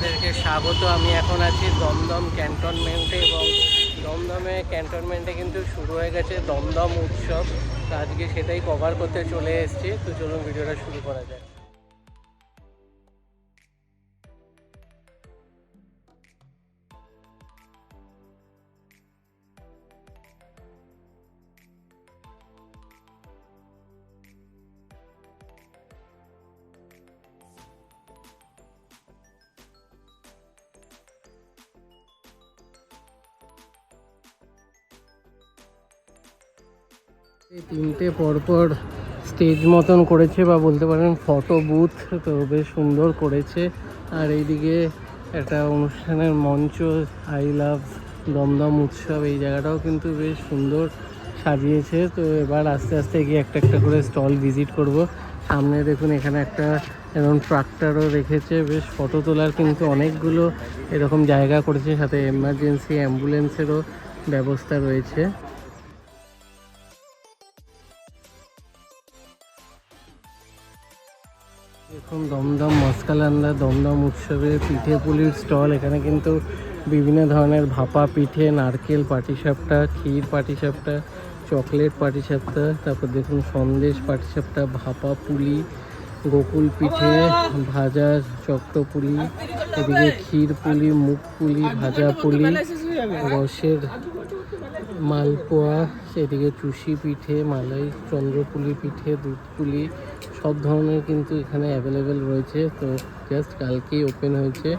আপনাদেরকে স্বাগত। আমি এখন আছি দমদম ক্যান্টনমেন্টে এবং দমদমে ক্যান্টনমেন্টে কিন্তু শুরু হয়ে গেছে দমদম উৎসব। তো আজকে সেটাই কভার করতে চলে এসেছি। তো চলুন ভিডিওটা শুরু করা যায়। এই তিনটে পরপর স্টেজ মতন করেছে বা বলতে পারেন ফটো বুথ, তো বেশ সুন্দর করেছে। আর এইদিকে একটা অনুষ্ঠানের মঞ্চ, আই লাভ দমদম উৎসব, এই জায়গাটাও কিন্তু বেশ সুন্দর সাজিয়েছে। তো এবার আস্তে আস্তে গিয়ে একটা একটা করে স্টল ভিজিট করব। সামনে দেখুন এখানে একটা এরকম ট্রাক্টরও রেখেছে, বেশ ফটো তোলার কিন্তু অনেকগুলো এরকম জায়গা করেছে, সাথে এমার্জেন্সি অ্যাম্বুলেন্সেরও ব্যবস্থা রয়েছে। দেখুন দমদম মস্কালান্দা দমদম উৎসবে পিঠে পুলির স্টল। এখানে কিন্তু বিভিন্ন ধরনের ভাপা পিঠে, নারকেল পাটিসাপটা, ক্ষীর পাটিসাপটা, চকলেট পাটিসাপটা, তারপর দেখুন সন্দেশ পাটিসাপটা, ভাপা পুলি, গোকুল পিঠে, ভাজা চক্রপুলি, এদিকে ক্ষীর পুলি, মুখ পুলি, ভাজা পুলি, রসের মালপোয়া, সেদিকে চুষি পিঠে, মালাই চন্দ্রপুলি পিঠে, দুধ পুলি, সব ধরনের কিন্তু এখানে অ্যাভেলেবেল রয়েছে। তো জাস্ট কালকেই ওপেন হয়েছে।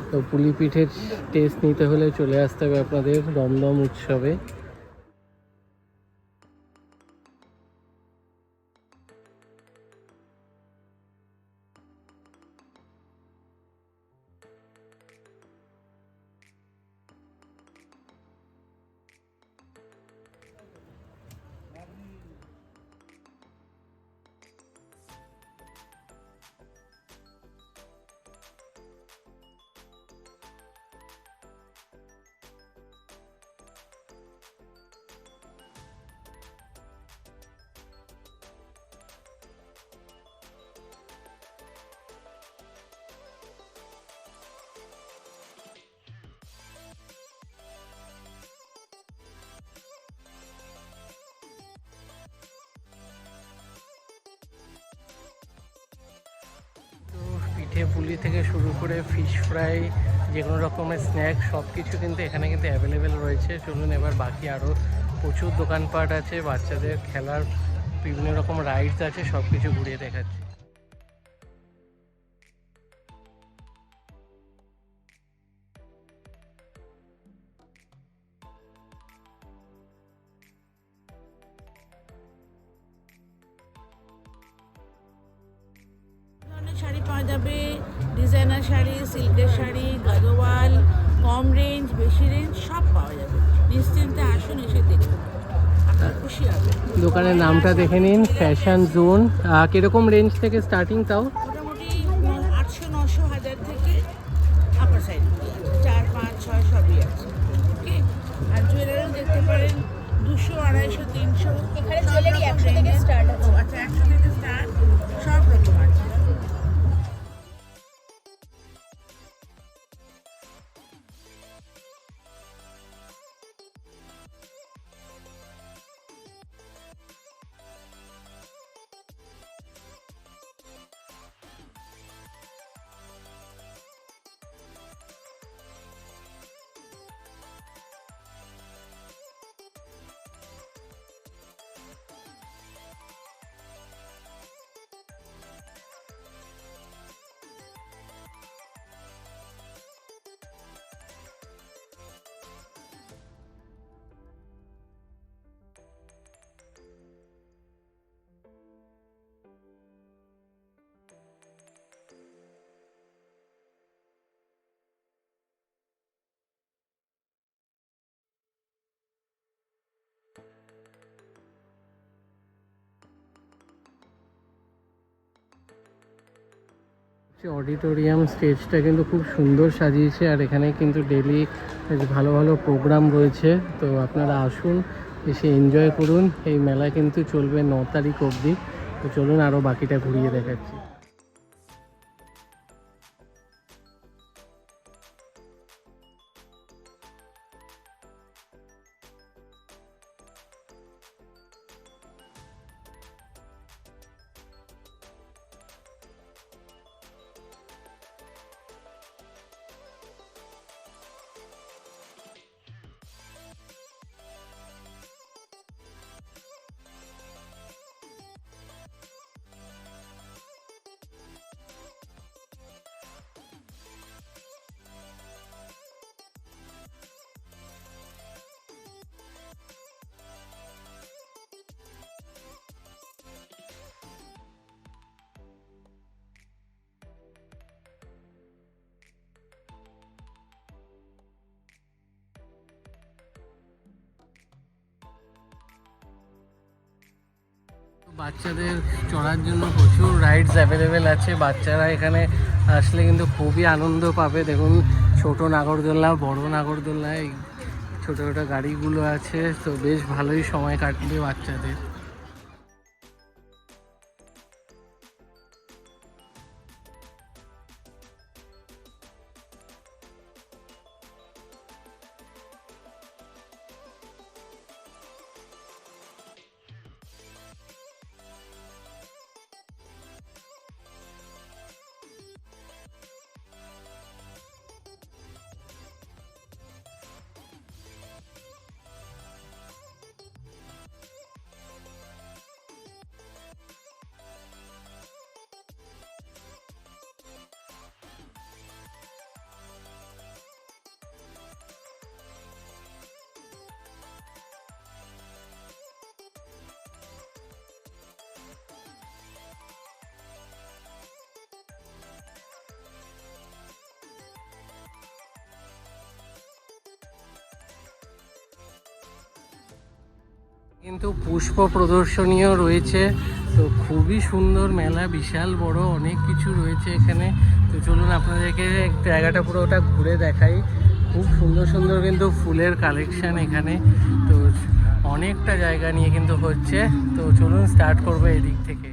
তো পুলি পিঠের টেস্ট নিতে হলে চলে আসতে হবে আপনাদের দমদম উৎসবে। পিঠে পুলি থেকে শুরু করে ফিশ ফ্রাই, যে কোনো রকমের স্ন্যাক্স, সব কিছু কিন্তু এখানে কিন্তু অ্যাভেলেবেল রয়েছে। চলুন এবার বাকি আরও প্রচুর দোকানপাট আছে, বাচ্চাদের খেলার বিভিন্ন রকম রাইডস আছে, সব কিছু ঘুরিয়ে দেখাচ্ছি। শাড়ি পাওয়া যাবে, ডিজাইনার শাড়ি, সিল্কের শাড়ি, গাদোয়াল, কম রেঞ্জ, বেশি রেঞ্জ, সব পাওয়া যাবে। নিশ্চিন্তে আসুন, এসে দেখুন, আপনার খুশি হবে। দোকানের নামটা দেখে নিন, ফ্যাশন জোন। কিরকম রেঞ্জ থেকে স্টার্টিং তাও? মোটামুটি 800, 900, 1000 থেকে আপার সাইড আছে, 4, 5, 6 সবই আছে। ওকে, আর জুয়েলারিও দেখতে পারেন 200, 250, 300, এখানে জুয়েলারি 100 থেকে স্টার্ট আছে। আচ্ছা, 100 থেকে স্টার্ট, সব রকম আছে। অডিটোরিয়াম স্টেজটা কিন্তু খুব সুন্দর সাজিয়েছে, আর এখানে কিন্তু ডেলি ভালো ভালো প্রোগ্রাম রয়েছে। তো আপনারা আসুন, এসে এনজয় করুন। এই মেলা কিন্তু চলবে 9 তারিখ অবধি। তো চলুন আরও বাকিটা ঘুরিয়ে দেখাচ্ছি। বাচ্চাদের চড়ার জন্য প্রচুর রাইডস অ্যাভেলেবেল আছে। বাচ্চারা এখানে আসলে কিন্তু খুবই আনন্দ পাবে। দেখুন ছোট নাগরদোলনা, বড় নাগরদোলনা, এই ছোটো ছোটো গাড়িগুলো আছে, তো বেশ ভালোই সময় কাটবে বাচ্চাদের। কিন্তু পুষ্প প্রদর্শনীও রয়েছে, তো খুবই সুন্দর মেলা, বিশাল বড়, অনেক কিছু রয়েছে এখানে। তো চলুন আপনাদেরকে জায়গাটা পুরোটা ঘুরে দেখাই। খুব সুন্দর সুন্দর কিন্তু ফুলের কালেকশন এখানে, তো অনেকটা জায়গা নিয়ে কিন্তু হচ্ছে। তো চলুন স্টার্ট করবো এদিক থেকে।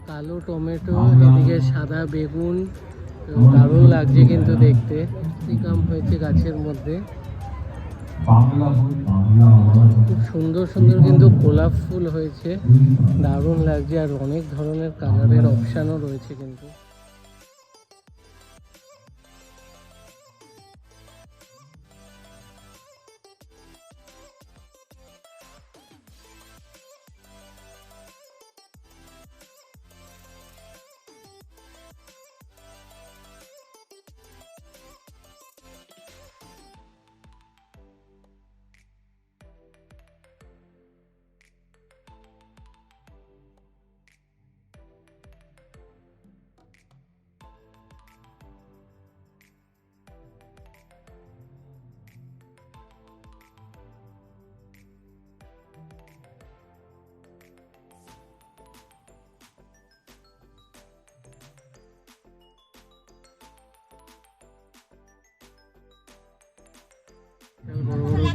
কালো টমেটো, এদিকে সাদা বেগুন, দারুণ লাগছে কিন্তু দেখতে। ক্যাপসিকাম হয়েছে গাছের মধ্যে, খুব সুন্দর সুন্দর কিন্তু গোলাপ ফুল হয়েছে, দারুণ লাগছে। আর অনেক ধরনের কালারের অপশানও রয়েছে কিন্তু।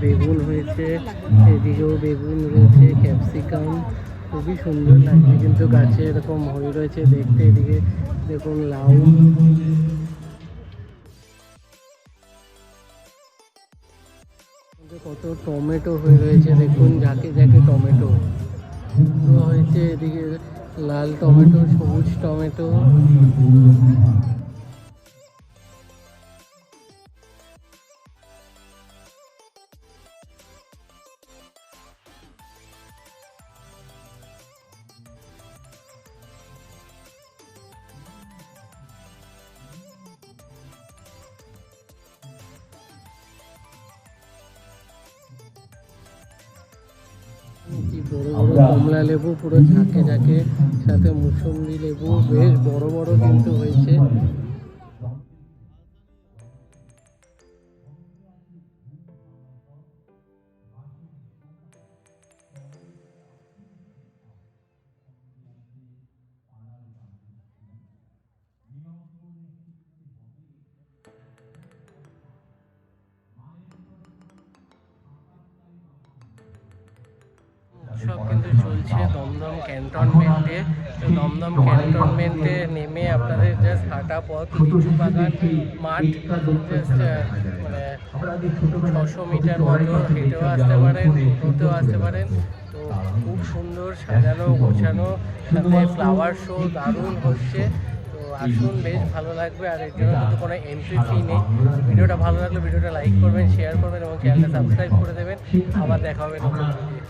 বেগুন হয়েছে, এদিকেও বেগুন রয়েছে, ক্যাপসিকাম, খুবই সুন্দর লাগছে কিন্তু গাছে এরকম হয়ে রয়েছে দেখতে। এদিকে দেখুন লাউ, কত টমেটো হয়ে রয়েছে দেখুন, ঝাঁকে ঝাঁকে টমেটো পুরো হয়েছে। এদিকে লাল টমেটো, সবুজ টমেটো, কি বড় বড় কমলা লেবু পুরো ঝাঁকে ঝাঁকে, সাথে মুসম্বি লেবু বেশ বড় বড় কিন্তু হয়েছে। উৎসব কিন্তু চলছে দমদম ক্যান্টনমেন্টে। তো দমদম ক্যান্টনমেন্টে নেমে আপনাদের জাস্ট হাঁটা পথ, লিচু বাগান, মাঠ, জাস্ট মানে 600 মিটার মতো হেঁটেও আসতে পারেন, টোটোতেও আসতে পারেন। তো খুব সুন্দর সাজানো গোছানো, সাথে ফ্লাওয়ার শো দারুণ হচ্ছে। তো আসুন, বেশ ভালো লাগবে। আর এর জন্য কিন্তু কোনো এন্ট্রি ফি নেই। ভিডিওটা ভালো লাগলে ভিডিওটা লাইক করবেন, শেয়ার করবেন এবং চ্যানেলটা সাবস্ক্রাইব করে দেবেন। আবার দেখা হবে নতুন ভিডিও।